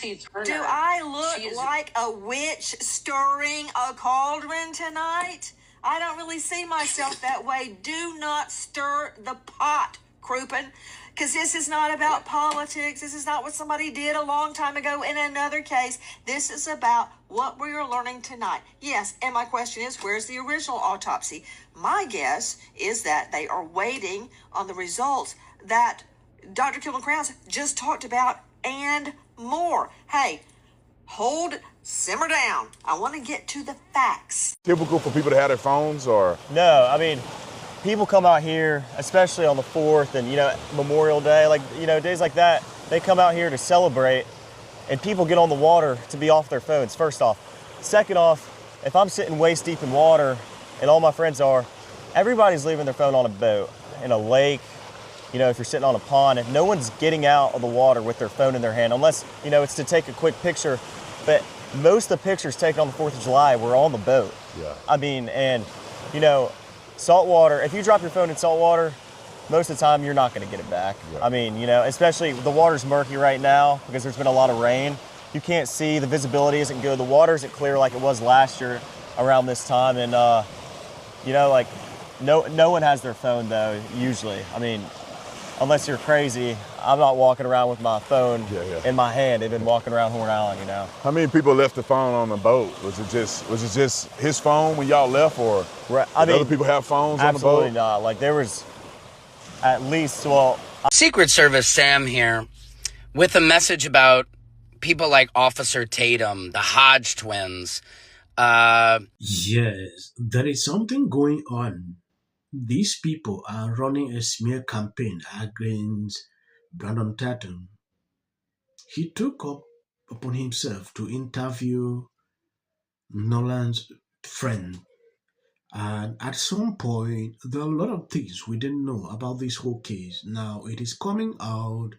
Do I look like a witch stirring a cauldron tonight? I don't really see myself that way. Do not stir the pot, Crouppen, because this is not about politics. This is not what somebody did a long time ago in another case. This is about what we are learning tonight. Yes, and my question is, where's the original autopsy? My guess is that they are waiting on the results that Dr. Kilman Krause just talked about and more. Hey, simmer down. I want to get to the facts. Typical for people to have their phones, or? No, I mean, people come out here, especially on the 4th and, Memorial Day, days like that, they come out here to celebrate, and people get on the water to be off their phones, first off. Second off, if I'm sitting waist deep in water, and all my friends are, everybody's leaving their phone on a boat, in a lake, if you're sitting on a pond, and no one's getting out of the water with their phone in their hand, unless, it's to take a quick picture. But most of the pictures taken on the 4th of July were on the boat. Yeah. I mean, and, salt water, if you drop your phone in salt water, most of the time you're not going to get it back. Yeah. I mean, especially the water's murky right now because there's been a lot of rain. You can't see, the visibility isn't good. The water isn't clear like it was last year around this time. And, no one has their phone though, usually. I mean, unless you're crazy, I'm not walking around with my phone in my hand. They've been walking around Horn Island, How many people left the phone on the boat? Was it just his phone when y'all left, or did other people have phones on the boat? Absolutely not. Like, there was at least, Secret Service Sam here with a message about people like Officer Tatum, the Hodge twins. Yes, there is something going on. These people are running a smear campaign against Brandon Tatum. He took up upon himself to interview Nolan's friend. And at some point, there are a lot of things we didn't know about this whole case. Now it is coming out.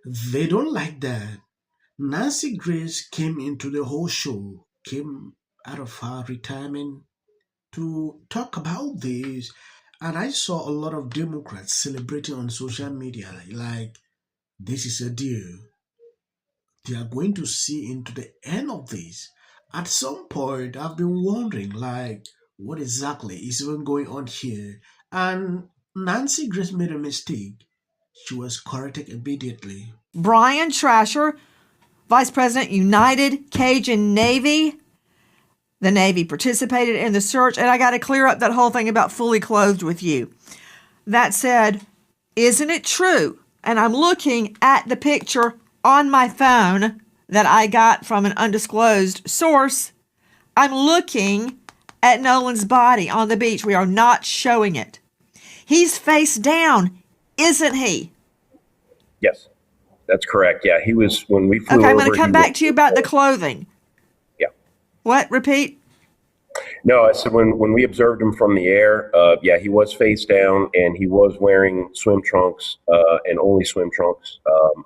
They don't like that. Nancy Grace came into the whole show, came out of her retirement to talk about this. And I saw a lot of Democrats celebrating on social media like this is a deal. They are going to see into the end of this. At some point, I've been wondering what exactly is even going on here. And Nancy Grace made a mistake. She was corrected immediately. Brian Trasher, Vice President, United Cajun Navy. The Navy participated in the search, and I got to clear up that whole thing about fully clothed with you. That said, isn't it true? And I'm looking at the picture on my phone that I got from an undisclosed source. I'm looking at Nolan's body on the beach. We are not showing it. He's face down, isn't he? Yes, that's correct. Yeah, he was when we flew over. Okay, I'm going to come back to you about the clothing. What? Repeat? No, I said when we observed him from the air, he was face down and he was wearing swim trunks and only swim trunks.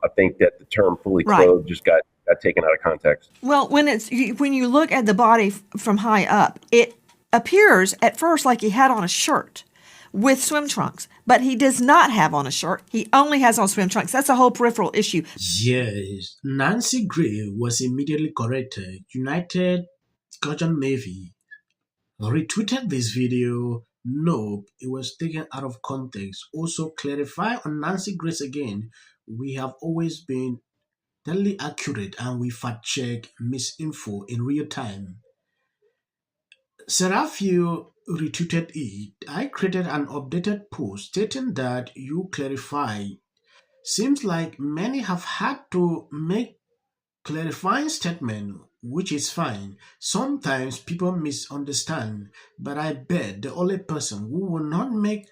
I think that the term fully clothed just got taken out of context. Well, when you look at the body from high up, it appears at first like he had on a shirt with swim trunks, but he does not have on a shirt. He only has on swim trunks. That's a whole peripheral issue. Yes, Nancy Gray was immediately corrected. United Cajun Navy retweeted this video. Nope, it was taken out of context. Also, clarify on Nancy Grace again. We have always been totally accurate and we fact check misinfo in real time. Serafio retweeted it. I created an updated post stating that you clarify. Seems like many have had to make clarifying statement, which is fine. Sometimes people misunderstand, but I bet the only person who will not make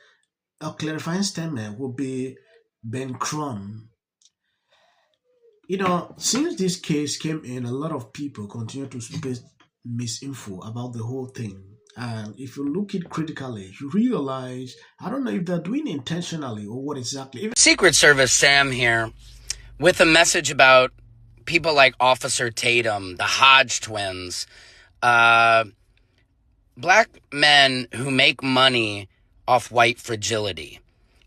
a clarifying statement will be Ben Crumb. Since this case came in, a lot of people continue to spread misinfo about the whole thing. And if you look at it critically, you realize, I don't know if they're doing it intentionally or what exactly. Secret Service Sam here with a message about people like Officer Tatum, the Hodge twins, black men who make money off white fragility.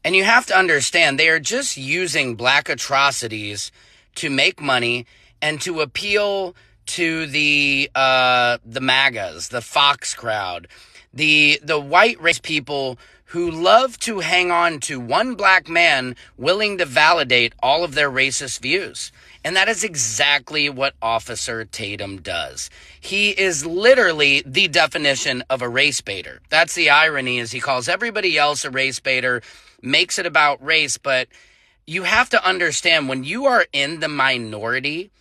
And you have to understand, they are just using black atrocities to make money and to appeal to the MAGAs, the Fox crowd, the white race people who love to hang on to one black man willing to validate all of their racist views. And that is exactly what Officer Tatum does. He is literally the definition of a race baiter. That's the irony, is he calls everybody else a race baiter, makes it about race, but you have to understand, when you are in the minority,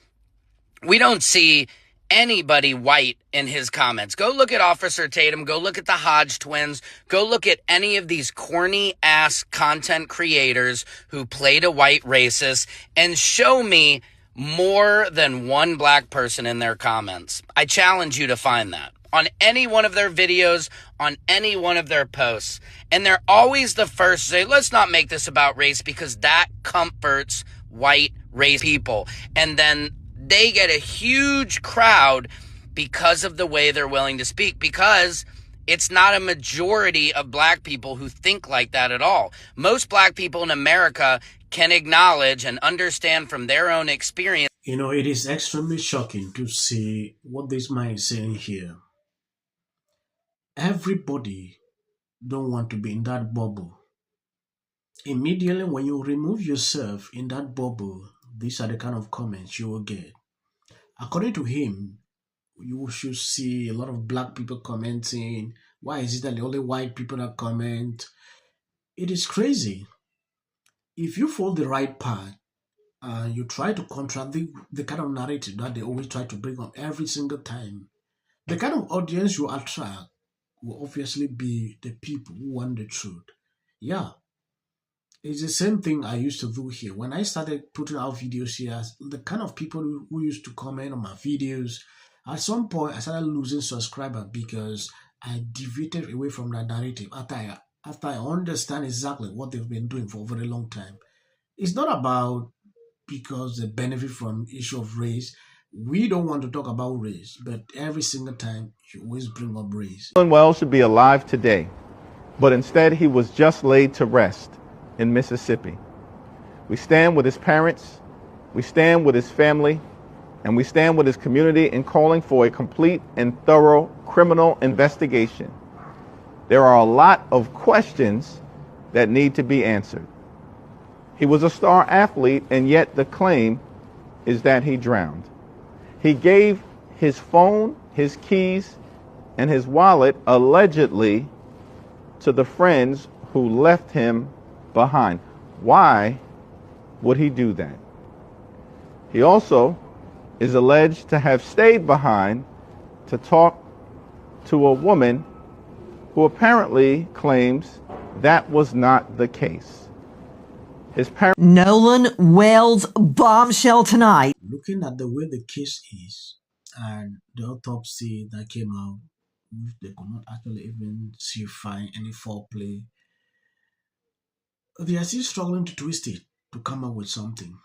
we don't see anybody white in his comments. Go look at Officer Tatum. Go look at the Hodge twins. Go look at any of these corny ass content creators who played a white racist and show me more than one black person in their comments. I challenge you to find that on any one of their videos, on any one of their posts. And they're always the first to say, let's not make this about race, because that comforts white race people. And then they get a huge crowd because of the way they're willing to speak, because it's not a majority of black people who think like that at all. Most black people in America can acknowledge and understand from their own experience. You know, it is extremely shocking to see what this man is saying here. Everybody don't want to be in that bubble. Immediately when you remove yourself in that bubble, these are the kind of comments you will get. According to him, you should see a lot of black people commenting. Why is it that the only white people that comment? It is crazy. If you follow the right path, you try to contradict the kind of narrative that they always try to bring up every single time, the kind of audience you attract will obviously be the people who want the truth. Yeah. It's the same thing I used to do here. When I started putting out videos here, the kind of people who used to comment on my videos, at some point I started losing subscribers because I deviated away from that narrative after I understand exactly what they've been doing for a very long time. It's not about because they benefit from issue of race. We don't want to talk about race, but every single time you always bring up race. Nolan Wells should be alive today, but instead he was just laid to rest in Mississippi. We stand with his parents, we stand with his family, and we stand with his community in calling for a complete and thorough criminal investigation. There are a lot of questions that need to be answered. He was a star athlete, and yet the claim is that he drowned. He gave his phone, his keys, and his wallet allegedly to the friends who left him behind. Why would he do that? He also is alleged to have stayed behind to talk to a woman who apparently claims that was not the case. His parents. Nolan Wells bombshell tonight. Looking at the way the case is and the autopsy that came out, they could not actually even find any foreplay. They are still struggling to twist it to come up with something,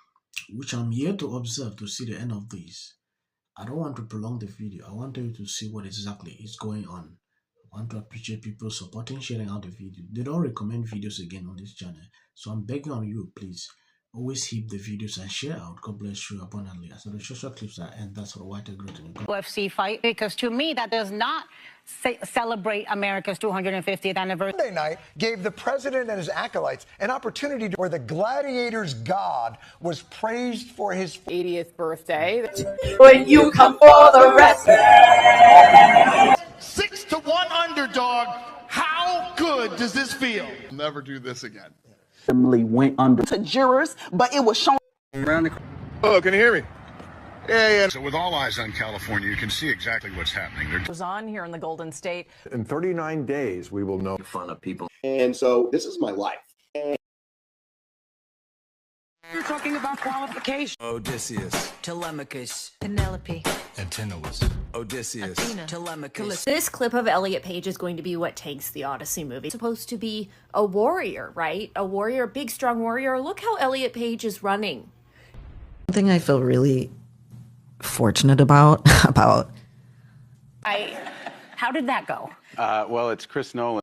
which I'm here to observe to see the end of this. I don't want to prolong the video. I want you to see what exactly is going on. I want to appreciate people supporting, sharing out the video. They don't recommend videos again on this channel, so I'm begging on you, please always hit the videos and share out. God bless you abundantly. As the social clips are end, that's what White Great in UFC fight, because to me that does not celebrate America's 250th anniversary. Monday night gave the president and his acolytes an opportunity where the gladiator's god was praised for his 80th birthday. When you come for the rest. 6-1 underdog. How good does this feel? Never do this again. Went under to jurors, but it was shown around the. Oh, can you hear me? Yeah. So with all eyes on California, you can see exactly what's happening. It was on here in the Golden State. In 39 days, we will know. fun of people. And so this is my life. You're talking about qualification. Odysseus, Telemachus, Penelope, Antinous, Odysseus, Athena, Telemachus. This clip of Elliot Page is going to be what takes the Odyssey movie. It's supposed to be a warrior, right? A warrior, a big, strong warrior. Look how Elliot Page is running. One thing I feel really fortunate about how did that go? Well, it's Chris Nolan.